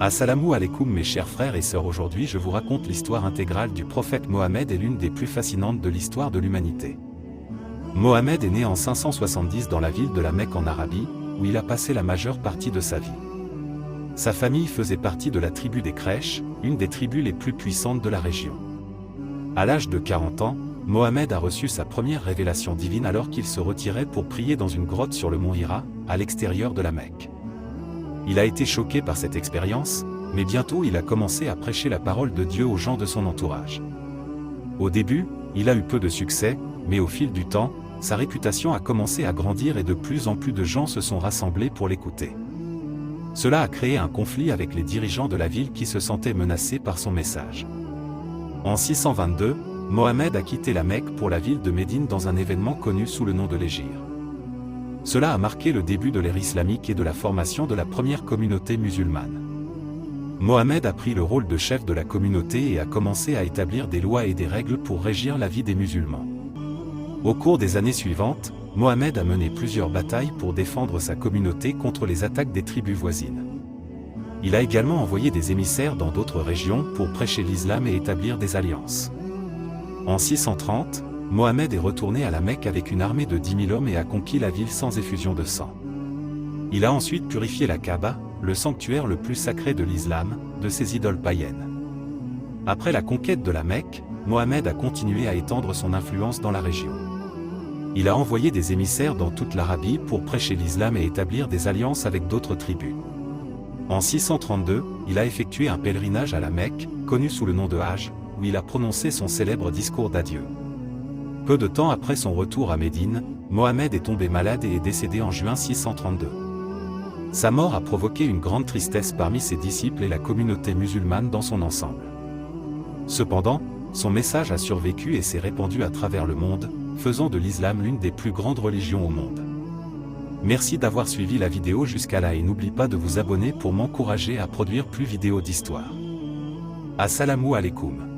Assalamu alaikum mes chers frères et sœurs, aujourd'hui je vous raconte l'histoire intégrale du prophète Mohammed et l'une des plus fascinantes de l'histoire de l'humanité. Mohammed est né en 570 dans la ville de la Mecque en Arabie, où il a passé la majeure partie de sa vie. Sa famille faisait partie de la tribu des Quraysh, une des tribus les plus puissantes de la région. À l'âge de 40 ans, Mohammed a reçu sa première révélation divine alors qu'il se retirait pour prier dans une grotte sur le mont Hira, à l'extérieur de la Mecque. Il a été choqué par cette expérience, mais bientôt il a commencé à prêcher la parole de Dieu aux gens de son entourage. Au début, il a eu peu de succès, mais au fil du temps, sa réputation a commencé à grandir et de plus en plus de gens se sont rassemblés pour l'écouter. Cela a créé un conflit avec les dirigeants de la ville qui se sentaient menacés par son message. En 622, Mohammed a quitté la Mecque pour la ville de Médine dans un événement connu sous le nom de l'Hégire. Cela a marqué le début de l'ère islamique et de la formation de la première communauté musulmane. Mohammed a pris le rôle de chef de la communauté et a commencé à établir des lois et des règles pour régir la vie des musulmans. Au cours des années suivantes, Mohammed a mené plusieurs batailles pour défendre sa communauté contre les attaques des tribus voisines. Il a également envoyé des émissaires dans d'autres régions pour prêcher l'islam et établir des alliances. En 630, Mohammed est retourné à la Mecque avec une armée de 10 000 hommes et a conquis la ville sans effusion de sang. Il a ensuite purifié la Kaaba, le sanctuaire le plus sacré de l'islam, de ses idoles païennes. Après la conquête de la Mecque, Mohammed a continué à étendre son influence dans la région. Il a envoyé des émissaires dans toute l'Arabie pour prêcher l'islam et établir des alliances avec d'autres tribus. En 632, il a effectué un pèlerinage à la Mecque, connu sous le nom de Hajj, où il a prononcé son célèbre discours d'adieu. Peu de temps après son retour à Médine, Mohammed est tombé malade et est décédé en juin 632. Sa mort a provoqué une grande tristesse parmi ses disciples et la communauté musulmane dans son ensemble. Cependant, son message a survécu et s'est répandu à travers le monde, faisant de l'islam l'une des plus grandes religions au monde. Merci d'avoir suivi la vidéo jusqu'à là et n'oublie pas de vous abonner pour m'encourager à produire plus de vidéos d'histoire. Assalamu alaikum.